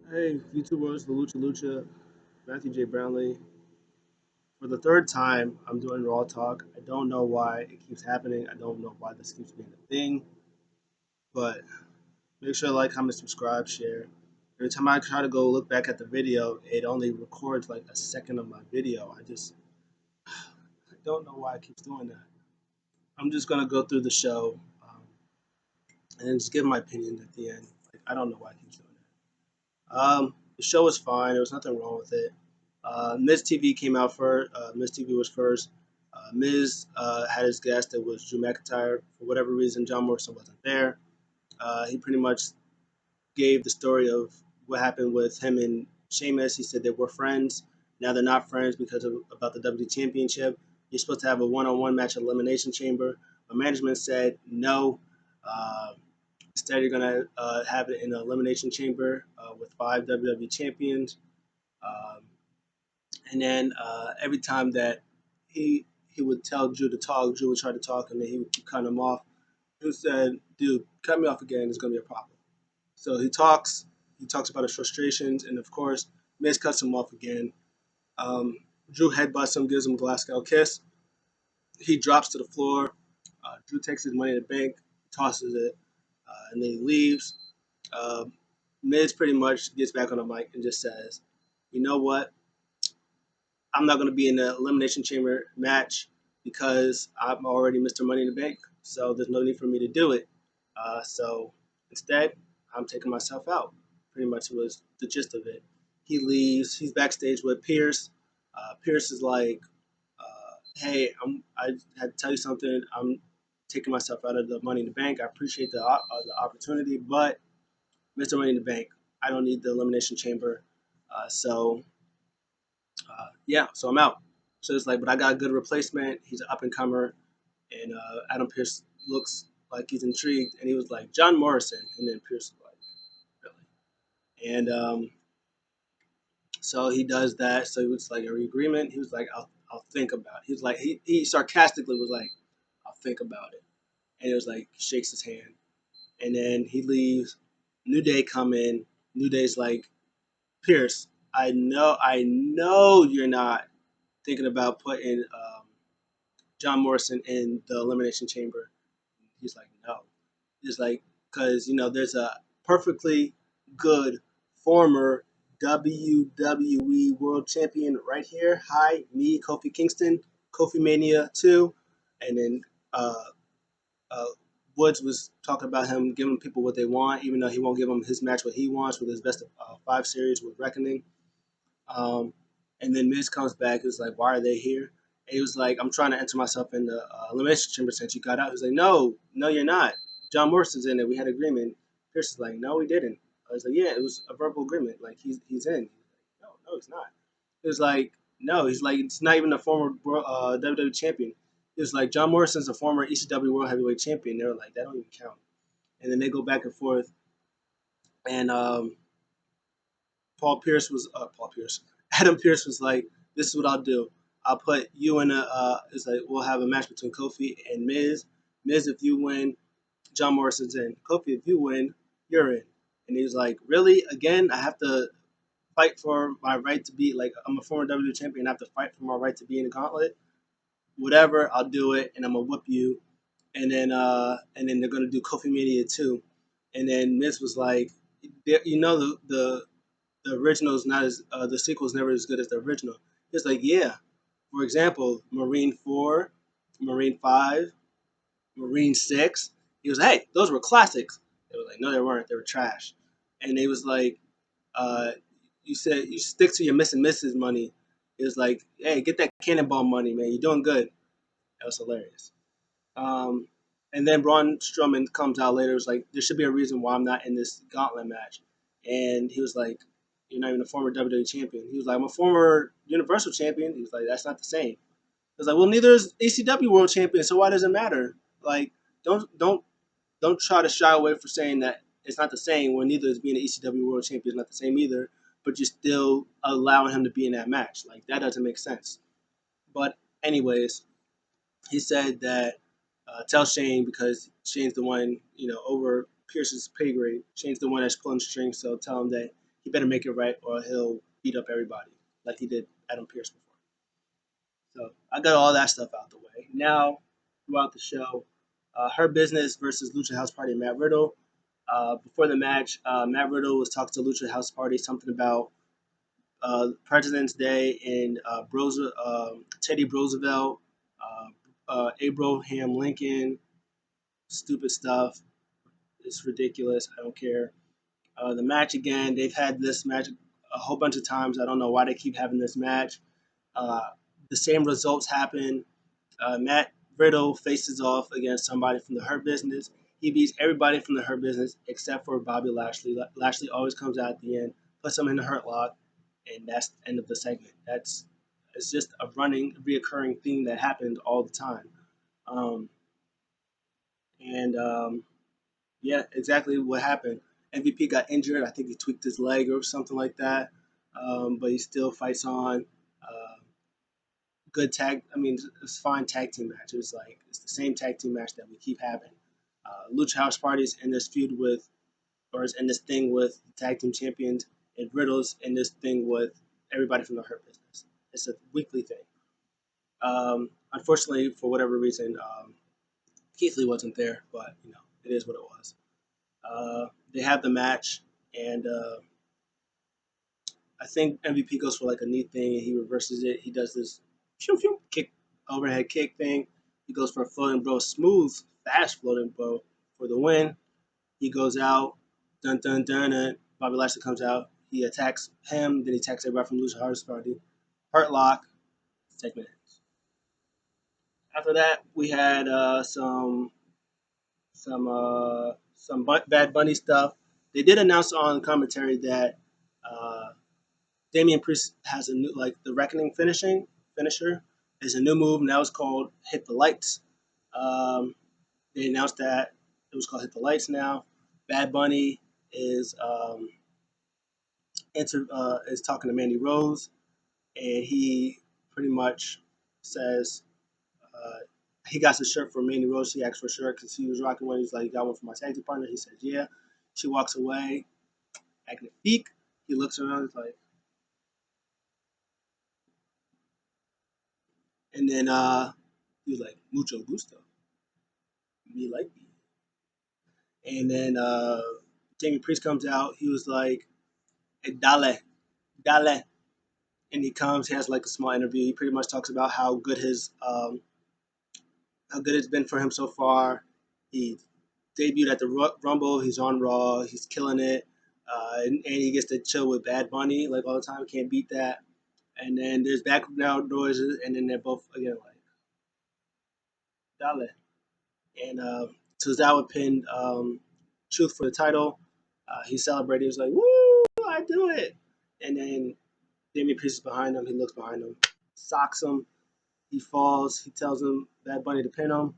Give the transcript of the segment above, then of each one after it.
Hey, YouTubers, the Lucha Lucha, Matthew J. Brownlee. For the third time, I'm doing Raw Talk. I don't know why it keeps happening. I don't know why this keeps being a thing, but make sure to like, comment, subscribe, share. Every time I try to go look back at the video, it only records like a second of my video. I don't know why it keeps doing that. I'm just gonna go through the show and then just give my opinion at the end. Like I don't know why it keeps doing that. The show was fine. There was nothing wrong with it. Miz TV came out first. Miz TV was first. Miz had his guest that was Drew McIntyre. For whatever reason, John Morrison wasn't there. He pretty much gave the story of what happened with him and Sheamus. He said they were friends. Now they're not friends because of about the WWE Championship. You're supposed to have a one-on-one match at Elimination Chamber. But management said no. Uh, Instead, you're gonna have it in an Elimination Chamber with five WWE champions. Um, and then every time that he would tell Drew to talk, Drew would try to talk, and then he would keep cutting him off. He said, "Dude, cut me off again. It's gonna be a problem." So he talks. He talks about his frustrations, and of course, Miz cuts him off again. Um, Drew headbutts him, gives him a Glasgow kiss. He drops to the floor. Drew takes his money in the bank, tosses it, and then he leaves. Uh, Miz pretty much gets back on the mic and just says, "You know what? I'm not going to be in the Elimination Chamber match because I'm already Mr. Money in the Bank. So there's no need for me to do it. So instead, I'm taking myself out." Pretty much was the gist of it. He leaves. He's backstage with Pierce. Pierce is like, "Hey, I had to tell you something. I'm taking myself out of the Money in the Bank. I appreciate the opportunity, but Mr. Money in the Bank, I don't need the Elimination Chamber. Yeah, so I'm out." So it's like, but I got a good replacement. He's an up and comer, and Adam Pierce looks like he's intrigued, and he was like John Morrison, and then Pierce was like, really? And so he does that. So it was like a agreement. He was like, I'll think about it. He was like, he sarcastically was like, "I'll think about it," and it was like shakes his hand, and then he leaves. New Day come in. New Day's like, "Pierce, I know you're not thinking about putting John Morrison in the Elimination Chamber." He's like, "No." He's like, because, there's a perfectly good former WWE World Champion right here. Hi, me, Kofi Kingston, Kofimania II. And then uh, uh, Woods was talking about him giving people what they want, even though he won't give them his match what he wants with his best of five series with Reckoning. Um, and then Miz comes back. He was like, "Why are they here?" And he was like, "I'm trying to enter myself in the elimination chamber since you got out." He was like, "No, no, you're not. John Morrison's in it. We had agreement." Pierce is like, "No, we didn't." I was like, "Yeah, it was a verbal agreement. Like he's in." "No, no, he's not." It was like, "No, he's like it's not even a former WWE champion." He was like, "John Morrison's a former ECW World Heavyweight Champion." They were like, "That don't even count." And then they go back and forth, and Paul Pierce. Adam Pierce was like, "This is what I'll do. I'll put you in a. It's like we'll have a match between Kofi and Miz. Miz, if you win, John Morrison's in. Kofi, if you win, you're in." And he was like, "Really? Again? I have to fight for my right to be like I'm a former WWE champion. I have to fight for my right to be in the Gauntlet. Whatever, I'll do it, and I'm gonna whoop you." And then they're gonna do Kofi Mania 2. And then Miz was like, the original is not as the sequel is never as good as the original. It's like, yeah. For example, Marine 4, Marine 5, Marine 6. He was, "Hey, those were classics." They were like, "No, they weren't. They were trash." And they was like, uh, "You said you stick to your Miss and Mrs. money." It was like, "Hey, get that cannonball money, man. You're doing good." That was hilarious. Um, and then Braun Strowman comes out later. It was like, "There should be a reason why I'm not in this Gauntlet match." And he was like, "You're not even a former WWE champion." He was like, "I'm a former Universal champion." He was like, "That's not the same." He was like, "Well, neither is ECW World Champion, so why does it matter?" Like, don't try to shy away from saying that it's not the same when neither is being an ECW World Champion is not the same either, but you're still allowing him to be in that match. Like, that doesn't make sense. But anyways, he said that tell Shane because Shane's the one, over Pierce's pay grade. Shane's the one that's pulling the strings, so tell him that he better make it right or he'll beat up everybody like he did Adam Pierce before. So I got all that stuff out the way. Now, throughout the show, Her Business versus Lucha House Party and Matt Riddle. Before the match, Matt Riddle was talking to Lucha House Party something about President's Day and Teddy Roosevelt, Abraham Lincoln, stupid stuff. It's ridiculous. I don't care. The match again, they've had this match a whole bunch of times. I don't know why they keep having this match. Uh, the same results happen. Matt Riddle faces off against somebody from the Hurt Business. He beats everybody from the Hurt Business except for Bobby Lashley. Lashley always comes out at the end, puts him in the Hurt Lock, and that's the end of the segment. It's just a running, reoccurring theme that happened all the time. Um, and yeah, exactly what happened. MVP got injured. I think he tweaked his leg or something like that. But he still fights on. Good tag. I mean, it's fine tag team match. It's the same tag team match that we keep having. Lucha House Party's in this feud with, or is in this thing with the tag team champions, and Riddle's in this thing with everybody from the Hurt Business. It's a weekly thing. Unfortunately, for whatever reason, Keith Lee wasn't there, but it is what it was. They have the match, and I think MVP goes for like a knee thing, and he reverses it. He does this kick, overhead kick thing. He goes for a floating bro, smooth, fast floating bro for the win. He goes out, dun dun dun, and Bobby Lashley comes out. He attacks him, then he attacks everybody from Lucha House Party. Hurt Lock, segment ends. After that, we had some Bad Bunny stuff. They did announce on commentary that uh, Damian Priest has a new, like, the Reckoning finisher is a new move. Now it's called Hit the Lights. Um, they announced that it was called Hit the Lights now. Bad Bunny is is talking to Mandy Rose, and he pretty much says uh, he got his shirt for Mandy Rose. She asked for a shirt because he was rocking one. He's like, "You got one for my tag team partner?" He said, "Yeah." She walks away, acting a peek. He looks around, he's like, and then he was like, "Mucho gusto, me like me." And then Jamie Priest comes out. He was like, "Hey, dale, dale," and he comes. He has like a small interview. He pretty much talks about how good it's been for him so far. He debuted at the Rumble. He's on Raw. He's killing it. And he gets to chill with Bad Bunny like all the time. Can't beat that. And then there's background noises, and then they're both again like Dale. And Tozawa pinned Truth for the title. He celebrated. He was like, "Woo! I do it!" And then Damian Priest is behind him. He looks behind him, socks him. He falls. He tells him Bad Bunny to pin him.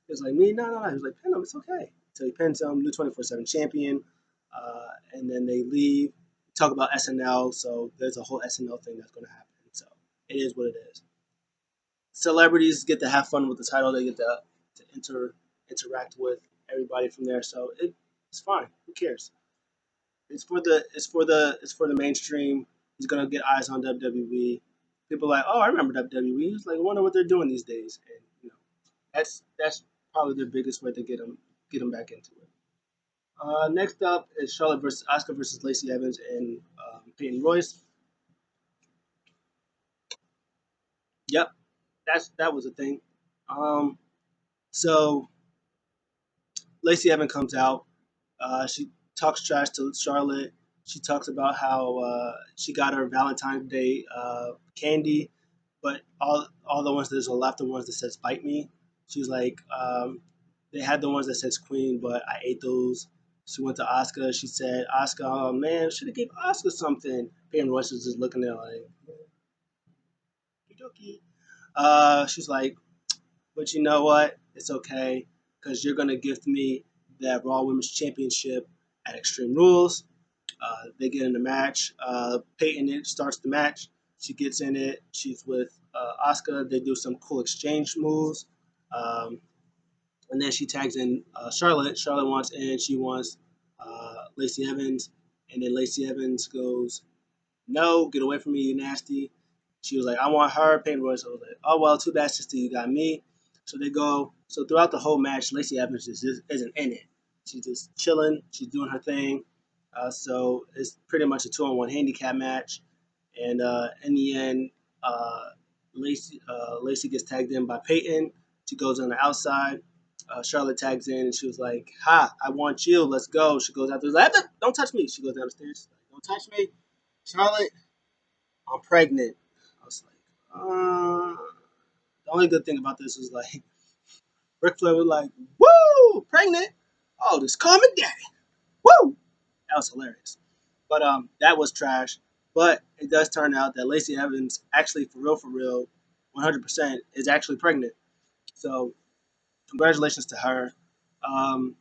He was like, "Me? No, no, no." He was like, "Pin him. It's okay." So he pins him. New 24/7 champion. And then they leave. Talk about SNL. So there's a whole SNL thing that's going to happen. So it is what it is. Celebrities get to have fun with the title. They get to interact with everybody from there. So it's fine. Who cares? It's for the mainstream. He's gonna get eyes on WWE. People are like, "Oh, I remember WWE." He's like, "I wonder what they're doing these days." And that's probably the biggest way to get him back into it. Next up is Charlotte versus Asuka versus Lacey Evans and Peyton Royce. Yep, that was a thing. Um, so Lacey Evans comes out. She talks trash to Charlotte. She talks about how she got her Valentine's Day candy, but all the ones that are left, the ones that says "bite me." She was like, they had the ones that says "Queen," but I ate those. She went to Oscar. She said, "Oscar, oh man, should have gave Oscar something." Peyton Royce was just looking at her like, "Okie she's like, "But you know what? It's okay because you're gonna gift me that Raw Women's Championship at Extreme Rules." They get in the match. Peyton starts the match. She gets in it. She's with Asuka. They do some cool exchange moves. Um, and then she tags in Charlotte. Charlotte wants in. She wants Lacey Evans. And then Lacey Evans goes, "No, get away from me, you nasty." She was like, "I want her." Peyton Royce. I was like, "Oh well, too bad, sister, you got me." So they go. So throughout the whole match, Lacey Evans just isn't in it. She's just chilling. She's doing her thing. So it's pretty much a 2-on-1 handicap match. And in the end, Lacey gets tagged in by Peyton. She goes on the outside. Charlotte tags in and she was like, "Ha, I want you. Let's go." She goes out there. Like, "Don't touch me." She goes down the stairs. Like, "Don't touch me, Charlotte. I'm pregnant." I was like, the only good thing about this was like Ric Flair was like, "Woo, pregnant. Oh, just call me daddy. Woo." That was hilarious. But that was trash. But it does turn out that Lacey Evans actually, for real, 100% is actually pregnant. So congratulations to her. Um,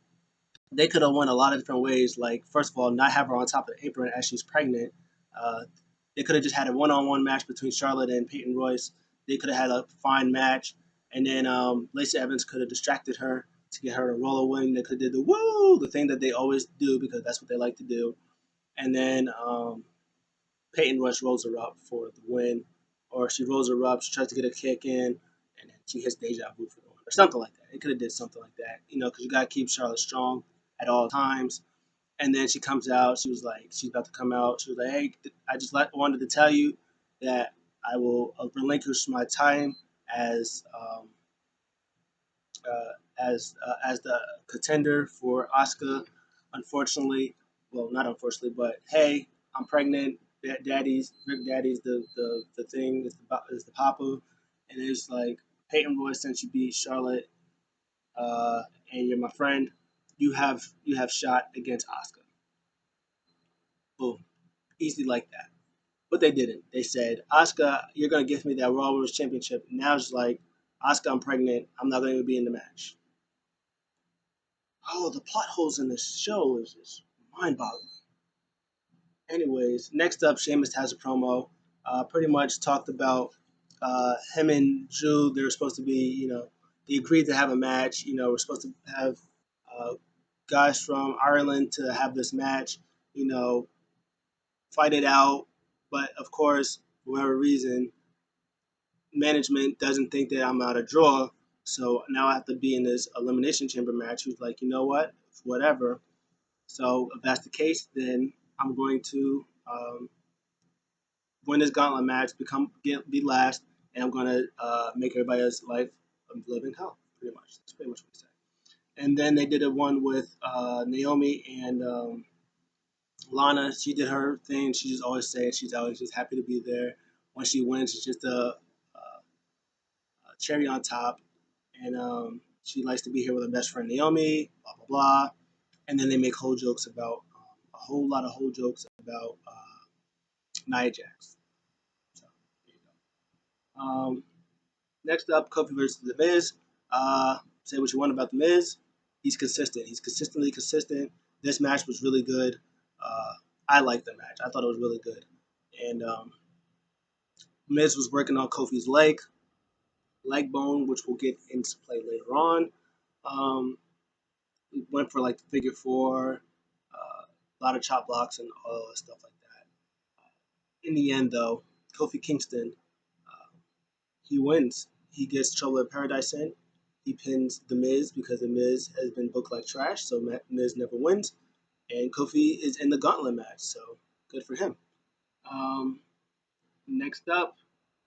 they could have won a lot of different ways. Like, first of all, not have her on top of the apron as she's pregnant. Uh, they could have just had a one-on-one match between Charlotte and Peyton Royce. They could have had a fine match, and then Lacey Evans could have distracted her to get her to roll a win. They could have did the woo, the thing that they always do because that's what they like to do. And then Peyton Royce rolls her up for the win, or she rolls her up, she tries to get a kick in, and then she hits Deja Vu for the win, or something like that. It could have did something like that, because you got to keep Charlotte strong at all times. And then she comes out. She was like, she's about to come out. She was like, "Hey, I just wanted to tell you that I will relinquish my time as as the contender for Asuka. Unfortunately, well, not unfortunately, but hey, I'm pregnant. Rick Daddy's the thing is the papa, and it's like Peyton Royce, since you beat Charlotte, and you're my friend, you have shot against Asuka. Boom, easy like that. But they didn't. They said, "Asuka, you're gonna give me that Raw Women's Championship." Now it's like, "Asuka, I'm pregnant. I'm not going to be in the match." Oh, the plot holes in this show is just mind-boggling. Anyways, next up, Sheamus has a promo. Pretty much talked about him and Drew. They were supposed to be, they agreed to have a match. We're supposed to have uh, guys from Ireland to have this match. You know, fight it out. But of course, for whatever reason, management doesn't think that I'm out of draw. So now I have to be in this elimination chamber match. Who's like, you know what? Whatever. So if that's the case, then I'm going to win this gauntlet match, be last, and I'm going to make everybody else's life a living hell. Pretty much. That's pretty much what he said. And then they did a one with Naomi and Lana. She did her thing. She just always says she's always just happy to be there. When she wins, it's just a cherry on top. And she likes to be here with her best friend Naomi. Blah blah blah. And then they make whole jokes about a whole lot of whole jokes about Nia Jax. So there you go. Next up, Kofi versus The Miz. Say what you want about The Miz. He's consistent. He's consistently consistent. This match was really good. Uh, I liked the match. I thought it was really good. And Miz was working on Kofi's leg bone, which we'll get into play later on. Um, went for like the figure four, a lot of chop blocks and all that stuff like that. In the end, though, Kofi Kingston, uh, he wins. He gets Trouble in Paradise in. He pins The Miz because The Miz has been booked like trash, so Miz never wins. And Kofi is in the Gauntlet match, so good for him. Um, Next up,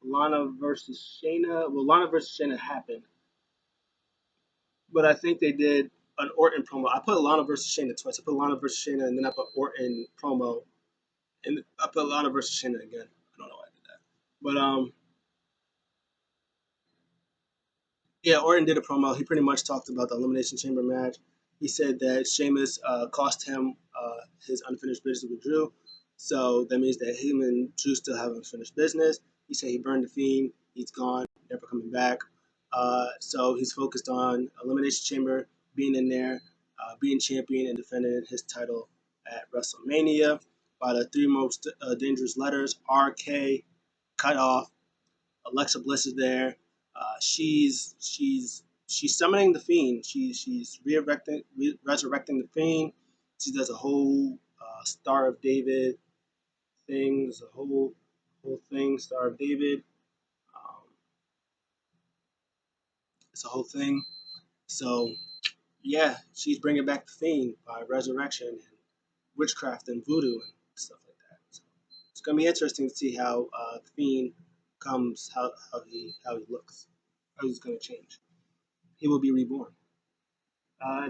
Lana versus Shayna. Well, Lana versus Shayna happened, but I think they did an Orton promo. I put Lana versus Shayna twice. I put Lana versus Shayna, and then I put Orton promo, and I put Lana versus Shayna again. I don't know why I did that, but yeah, Orton did a promo. He pretty much talked about the Elimination Chamber match. He said that Sheamus cost him his unfinished business with Drew. So that means that him and Drew still have unfinished business. He said he burned the Fiend. He's gone, never coming back. So he's focused on Elimination Chamber, being in there, being champion, and defending his title at WrestleMania. By the three most dangerous letters, RK, cut off, Alexa Bliss is there. She's summoning the Fiend. She's resurrecting the Fiend. She does a whole Star of David things, a whole thing, Star of David. Um, it's a whole thing. So yeah, she's bringing back the Fiend by resurrection and witchcraft and voodoo and stuff like that. So it's gonna be interesting to see how the Fiend comes, how he looks, how he's gonna change. He will be reborn.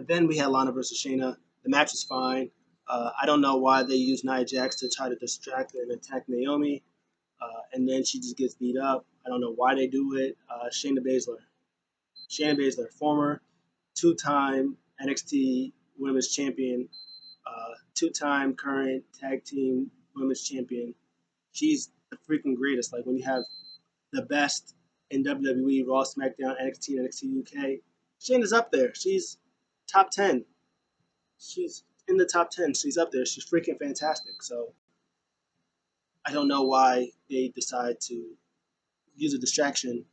Then we had Lana versus Shayna. The match was fine. I don't know why they used Nia Jax to try to distract and attack Naomi, and then she just gets beat up. I don't know why they do it. Shayna Baszler, former two-time NXT Women's Champion, two-time current Tag Team Women's Champion. She's the freaking greatest. Like when you have the best in WWE, Raw, SmackDown, NXT, and NXT UK, Shayna's up there. She's top 10. She's in the top 10. She's up there. She's freaking fantastic. So I don't know why they decide to use a distraction,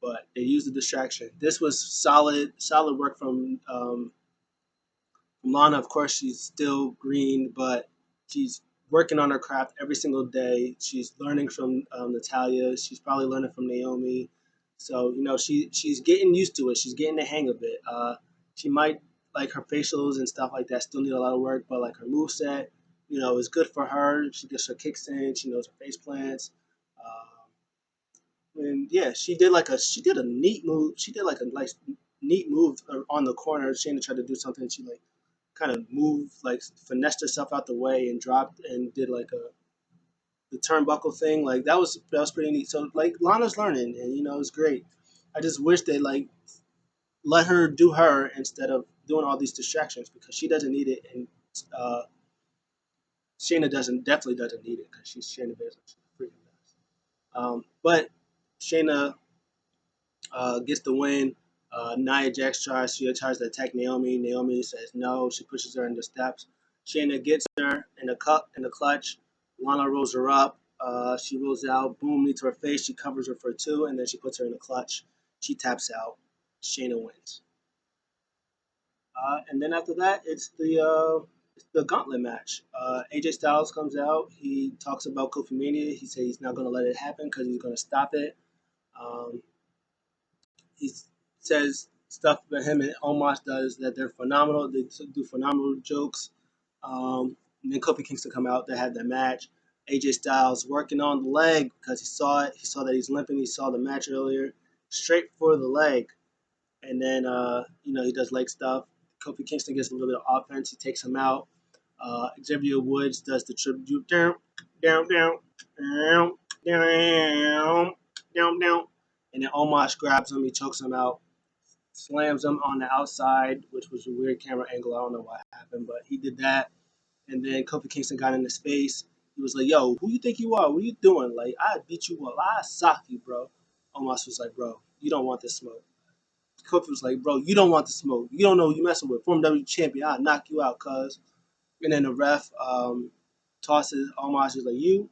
but they used the distraction. This was solid work from Lana. Of course, she's still green, but she's working on her craft every single day. She's learning from Natalia. She's probably learning from Naomi. So she's getting used to it. She's getting the hang of it. She might like her facials and stuff like that still need a lot of work, but like her moveset, is good for her. She gets her kicks in. She knows her face plants. And yeah, she did a neat move. She did like a nice neat move on the corner. Shayna tried to do something. She like kind of moved, like finessed herself out the way and dropped and did like the turnbuckle thing. Like that was pretty neat. So like Lana's learning, and it's great. I just wish they like let her do her instead of doing all these distractions because she doesn't need it, and uh, Shayna definitely doesn't need it because she's Shayna Baszler. She's freaking best. But Shayna gets the win. Nia Jax tries to attack Naomi. Naomi says no. She pushes her into steps. Shayna gets her in the clutch. Lana rolls her up. She rolls out. Boom, meets her face. She covers her for two, and then she puts her in the clutch. She taps out. Shayna wins. And then after that, it's the Gauntlet match. AJ Styles comes out. He talks about Kofimania. He says he's not going to let it happen because he's going to stop it. Um, he says stuff that him and Omos does that they're phenomenal. They do phenomenal jokes. And then Kofi Kingston come out. They had that match. AJ Styles working on the leg because he saw it. He saw that he's limping. He saw the match earlier. Straight for the leg. And then, he does leg stuff. Kofi Kingston gets a little bit of offense. He takes him out. Xavier Woods does the tribute down, down, down, down, down, down, down. And then Omos grabs him. He chokes him out, slams him on the outside, which was a weird camera angle. I don't know what happened, but he did that. And then Kofi Kingston got in his face. He was like, yo, who you think you are? What you doing? Like, I beat you up. I sock you, bro. Omos was like, bro, you don't want this smoke. Kofi was like, bro, you don't want the smoke. You don't know who you messing with. Former WWE champion, I'll knock you out, cuz. And then the ref tosses Omos. He's like, you?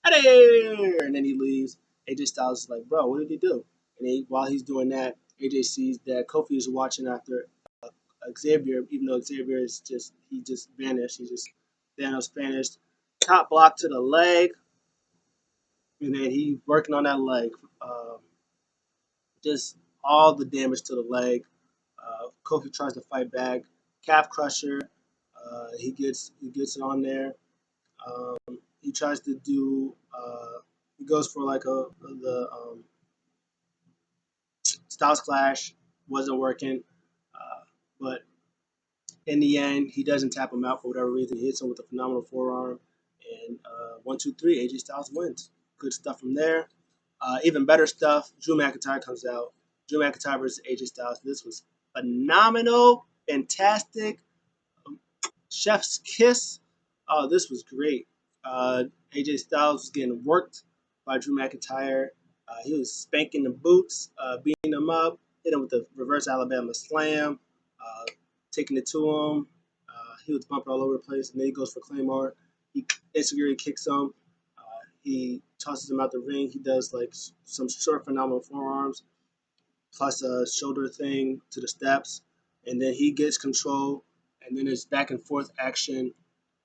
And then he leaves. AJ Styles is like, bro, what did he do? And while he's doing that, AJ sees that Kofi is watching after Xavier, even though Xavier he just vanished. He just Thanos vanished. Top block to the leg, and then he working on that leg. Just all the damage to the leg. Kofi tries to fight back. Calf crusher. He gets it on there. He tries to do. He goes for like the Styles Clash. Wasn't working. But in the end, he doesn't tap him out for whatever reason. He hits him with a phenomenal forearm. And 1, 2, 3, AJ Styles wins. Good stuff from there. Even better stuff. Drew McIntyre comes out. Drew McIntyre versus AJ Styles. This was phenomenal, fantastic. Chef's kiss. Oh, this was great. AJ Styles was getting worked by Drew McIntyre. He was spanking the boots, beating him up, hit him with the reverse Alabama slam, taking it to him. He was bumping all over the place, and then he goes for Claymore. He instantly kicks him. He tosses him out the ring. He does like some sort of phenomenal forearms, plus a shoulder thing to the steps, and then he gets control, and then there's back and forth action.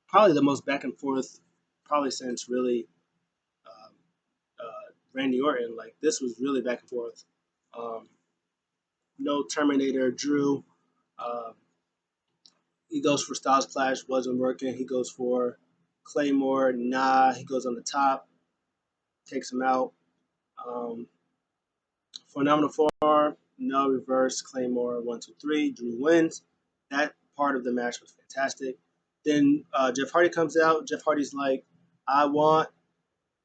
Probably the most back and forth, probably since really um, Randy Orton. Like this was really back and forth. Um, no Terminator, Drew. Uh, he goes for Styles Clash, wasn't working. He goes for Claymore, nah. He goes on the top, takes him out. Um, Phenomenal Forearm, no reverse, Claymore, 1, 2, 3. Drew wins. That part of the match was fantastic. Then Jeff Hardy comes out. Jeff Hardy's like, I want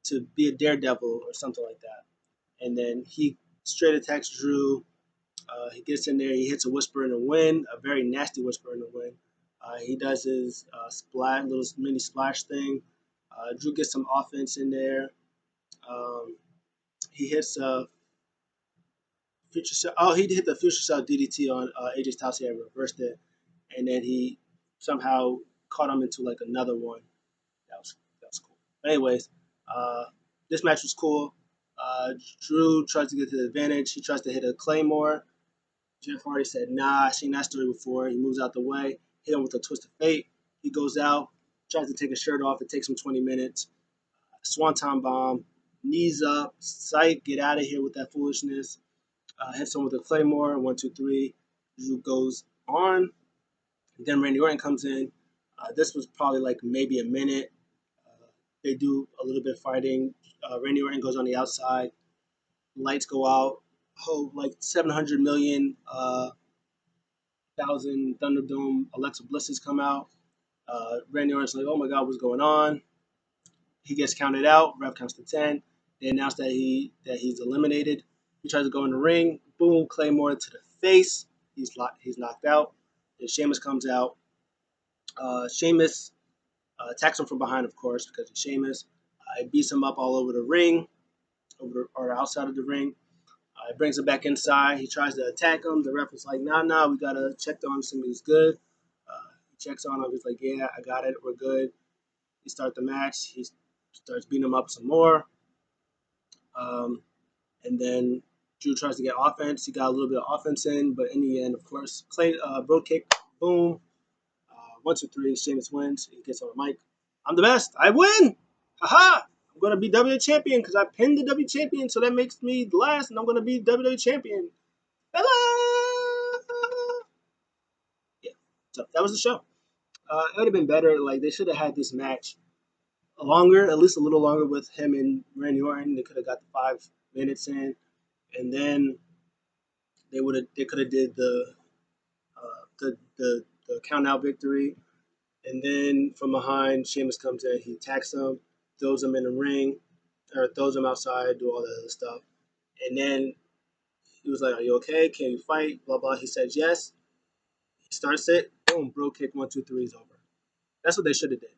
to be a daredevil or something like that. And then he straight attacks Drew. He gets in there. He hits a whisper in the wind, a very nasty whisper in the wind. He does his splash, little mini splash thing. Drew gets some offense in there. He hits Future Cell. Oh, he hit the Future Cell DDT on AJ Styles. He reversed it, and then he somehow caught him into like another one. That was cool. But anyways, uh, this match was cool. Drew tries to get to the advantage. He tries to hit a Claymore. Jeff Hardy said, nah, I've seen that story before. He moves out the way, hit him with a twist of fate. He goes out, tries to take his shirt off. It takes him 20 minutes. Swanton bomb, knees up, sight, get out of here with that foolishness. Hits him with a Claymore, 1, 2, 3. Drew goes on. Then Randy Orton comes in. This was probably like maybe a minute. Uh, they do a little bit of fighting. Randy Orton goes on the outside. Lights go out. Oh, like 700 million thousand Thunderdome Alexa Blisses come out. Randy Orton's like, oh my God, what's going on? He gets counted out. Ref counts to 10. They announce that he's eliminated. He tries to go in the ring. Boom, Claymore to the face. He's knocked out. Then Sheamus comes out. Sheamus attacks him from behind, of course, because he's Sheamus. He beats him up all over the ring, or outside of the ring. He brings him back inside. He tries to attack him. The ref is like, nah, we gotta check on him. He's good. He checks on him. He's like, yeah, I got it. We're good. He starts the match. He starts beating him up some more. Um, and then Drew tries to get offense. He got a little bit of offense in, but in the end, of course, broad kick, boom, 1, 2, 3. Sheamus wins. He gets on the mic. I'm the best. I win. Haha. I'm gonna be WWE champion because I pinned the WWE champion, so that makes me last, and I'm gonna be WWE champion. Hello. Yeah. So that was the show. It would have been better. Like they should have had this match longer, at least a little longer with him and Randy Orton. They could have got the 5 minutes in, and then they could have did the count out victory, and then from behind Sheamus comes in, he attacks him, throws him in the ring, or throws him outside, do all that other stuff, and then he was like, "Are you okay? Can you fight?" Blah blah. He says yes. He starts it. Boom, bro kick 1, 2, 3 is over. That's what they should have did.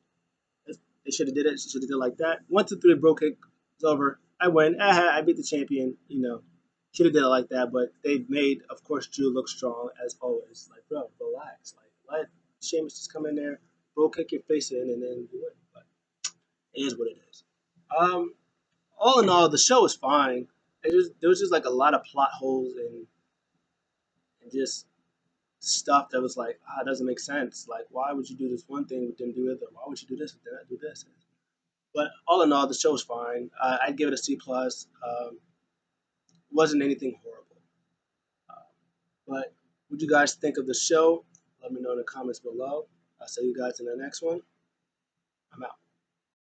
They should have did it. Should have did it like that. 1, 2, 3, bro kick is over. I win. I beat the champion. Should have did it like that. But they made, of course, Drew look strong as always. Like, bro, relax. Like, let Sheamus just come in there, bro kick your face in, and then you win. But it is what it is. Um, all in all, the show was fine. There was just like a lot of plot holes and just stuff that was like, it doesn't make sense. Like, why would you do this one thing but then do it? Why would you do this but then not do this? But all in all, the show was fine. I'd give it a C plus. Wasn't anything horrible. Uh, but what do you guys think of the show? Let me know in the comments below. I'll see you guys in the next one.